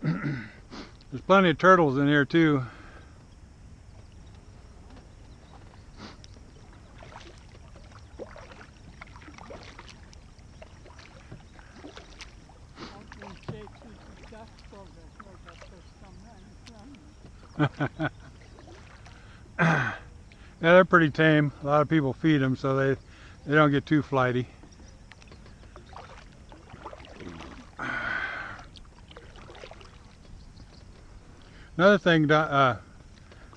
There's plenty of turtles in here too. Yeah, they're pretty tame. A lot of people feed them, so they don't get too flighty. Another thing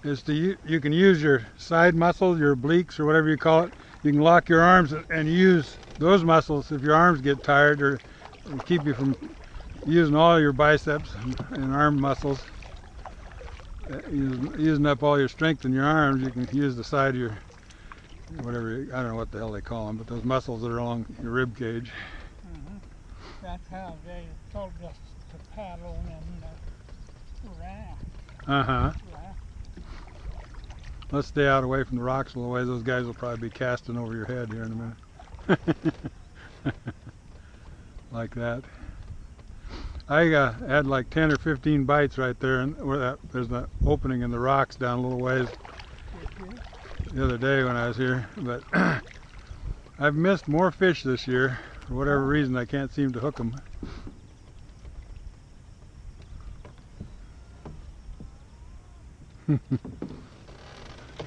is you can use your side muscles, your obliques or whatever you call it. You can lock your arms and use those muscles if your arms get tired, or keep you from using all your biceps and arm muscles. Using up all your strength in your arms, you can use the side of your, whatever, I don't know what the hell they call them, but those muscles that are along your rib cage. Mm-hmm. That's how they told us to paddle in the raft. Uh-huh. Let's stay out away from the rocks a little ways. Those guys will probably be casting over your head here in a minute. Like that. I had like 10 or 15 bites right there, and where there's an opening in the rocks down a little ways the other day when I was here. But I've missed more fish this year. For whatever reason, I can't seem to hook them.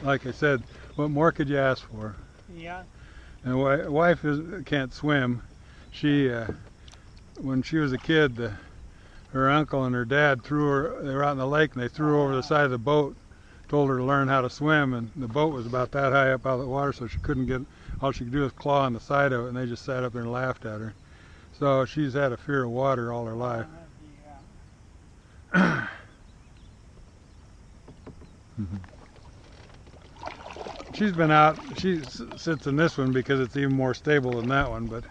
Like I said, what more could you ask for? Yeah. And wife can't swim. She, when she was a kid, her uncle and her dad they were out in the lake, and they threw her over the side of the boat, told her to learn how to swim, and the boat was about that high up out of the water, so she couldn't get, all she could do was claw on the side of it, and they just sat up there and laughed at her. So she's had a fear of water all her life. She's been out, she sits in this one because it's even more stable than that one, but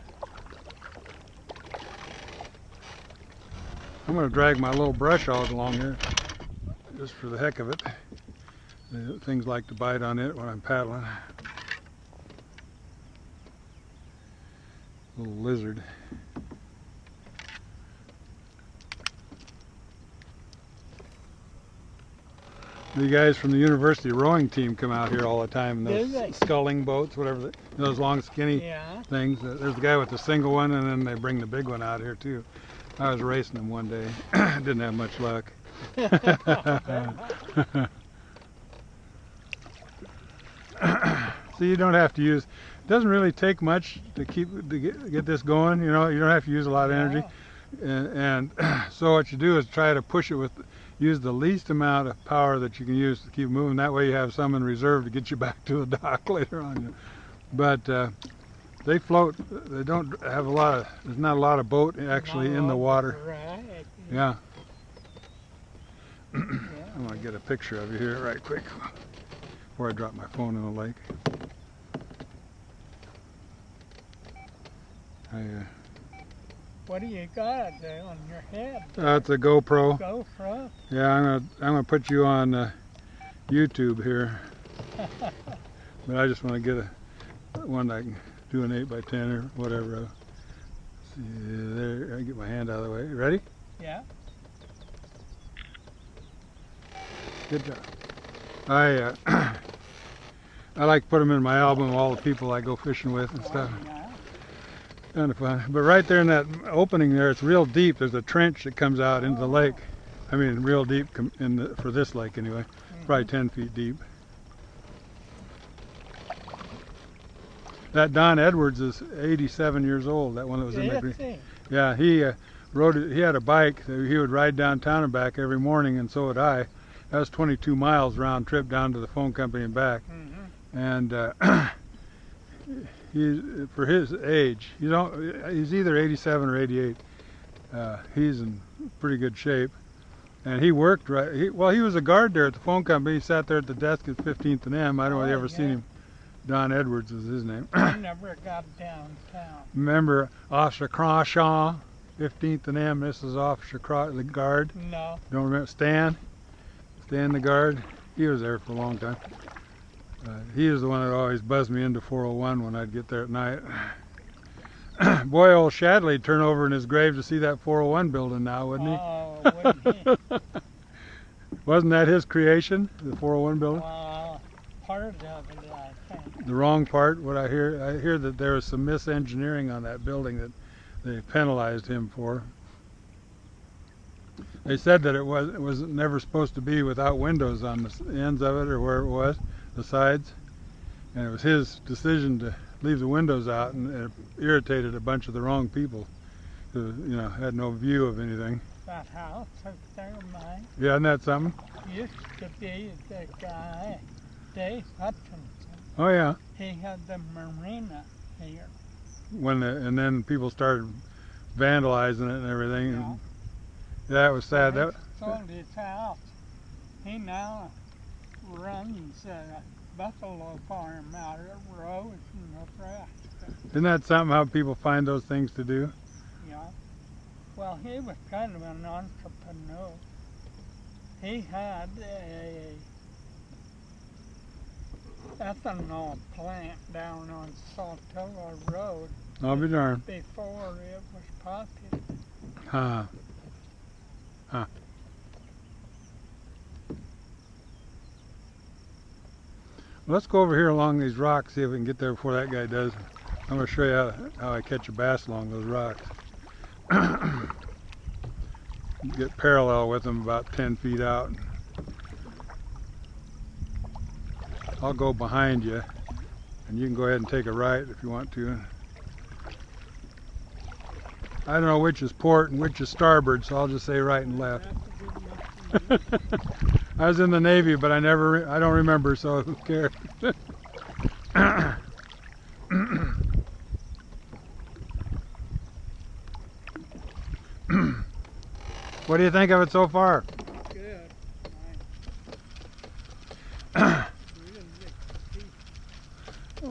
I'm going to drag my little brush hog along here, just for the heck of it. Things like to bite on it when I'm paddling. Little lizard. The guys from the university rowing team come out here all the time in those sculling boats, whatever, those long skinny things. There's the guy with the single one, and then they bring the big one out here too. I was racing them one day. Didn't have much luck. So you don't have to use, it doesn't really take much to get this going, you know. You don't have to use a lot of energy. And so what you do is try to push it use the least amount of power that you can use to keep moving. That way you have some in reserve to get you back to the dock later on. But they float. They don't have there's not a lot of boat actually in the water. Right. Yeah. I'm going to get a picture of you here right quick before I drop my phone in the lake. What do you got on your head? That's a GoPro. GoPro? Yeah, I'm gonna put you on YouTube here. But I just want to get one that I can do an 8x10 or whatever. See there, I get my hand out of the way. Ready? Yeah. Good job. I like to put them in my album, all the people I go fishing with and stuff. Kind of fun. But right there in that opening there, it's real deep. There's a trench that comes out into the lake. I mean, real deep for this lake anyway. Probably 10 feet deep. That Don Edwards is 87 years old. That one that was in the Yeah, he rode it. He had a bike that he would ride downtown and back every morning, and so would I. That was 22 miles round trip down to the phone company and back. And for his age, he's either 87 or 88. He's in pretty good shape, and he worked right. He was a guard there at the phone company. He sat there at the desk at 15th and M. I don't know if you ever seen him. Don Edwards is his name. I never got downtown. Remember Officer Crawshaw, 15th and M. This is Officer the guard. No. Don't remember Stan the guard. He was there for a long time. He was the one that always buzzed me into 401 when I'd get there at night. Boy, old Shadley'd turn over in his grave to see that 401 building now, wouldn't he? Oh, wouldn't he? Wasn't that his creation, the 401 building? Part of it, I think. The wrong part. What I hear that there was some misengineering on that building that they penalized him for. They said that it was never supposed to be without windows on the ends of it, or where it was, the sides, and it was his decision to leave the windows out, and it irritated a bunch of the wrong people who, had no view of anything. That house up there, mine, Yeah, isn't that something? used to be the guy, Dave Hutchinson. Oh yeah. He had the marina here. And then people started vandalizing it and everything. Yeah. And that was sad. He sold his house. He now runs a buffalo farm out at Rose in Nebraska. Isn't that something, how people find those things to do? Yeah. Well, he was kind of an entrepreneur. He had a ethanol plant down on Saltoa Road I'll be darned. before it was popular. Huh. Let's go over here along these rocks, see if we can get there before that guy does. I'm going to show you how I catch a bass along those rocks. Get parallel with them about 10 feet out. I'll go behind you, and you can go ahead and take a right if you want to. I don't know which is port and which is starboard, so I'll just say right and left. I was in the Navy, but I don't remember, so who cares? What do you think of it so far? Good.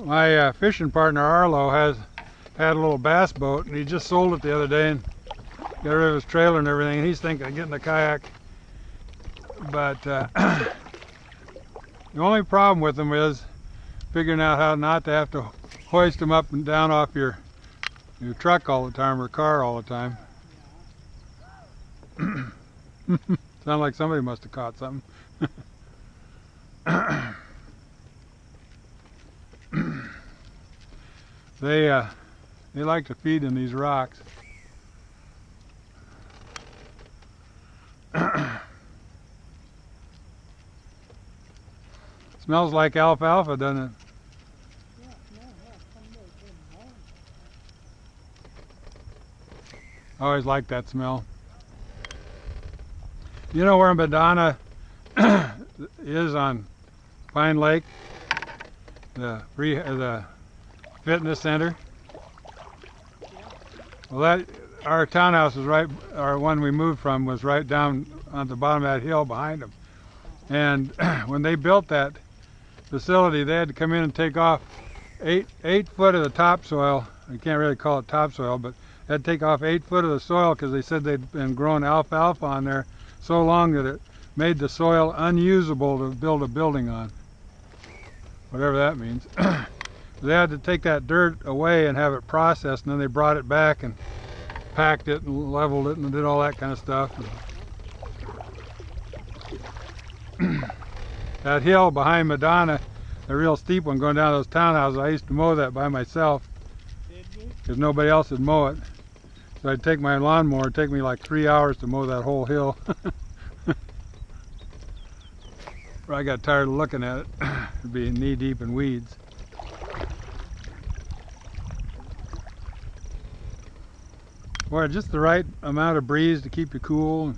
My fishing partner Arlo had a little bass boat, and he just sold it the other day and got rid of his trailer and everything. And he's thinking of getting a kayak, but the only problem with them is figuring out how not to have to hoist them up and down off your truck all the time or car all the time. Sound like somebody must have caught something. They like to feed in these rocks. Smells like alfalfa, doesn't it? I always like that smell. You know where Madonna is on Pine Lake? The fitness center. Well, our townhouse was right. Our one we moved from was right down on the bottom of that hill behind them. And when they built that facility, they had to come in and take off 8 foot of the topsoil. You can't really call it topsoil, but they had to take off 8 foot of the soil because they said they'd been growing alfalfa on there so long that it made the soil unusable to build a building on. Whatever that means. They had to take that dirt away and have it processed, and then they brought it back and packed it and leveled it and did all that kind of stuff. That hill behind Madonna, the real steep one going down to those townhouses, I used to mow that by myself because nobody else would mow it. So I'd take my lawnmower, it'd take me like 3 hours to mow that whole hill. I got tired of looking at it. It'd be knee deep in weeds. Boy, just the right amount of breeze to keep you cool.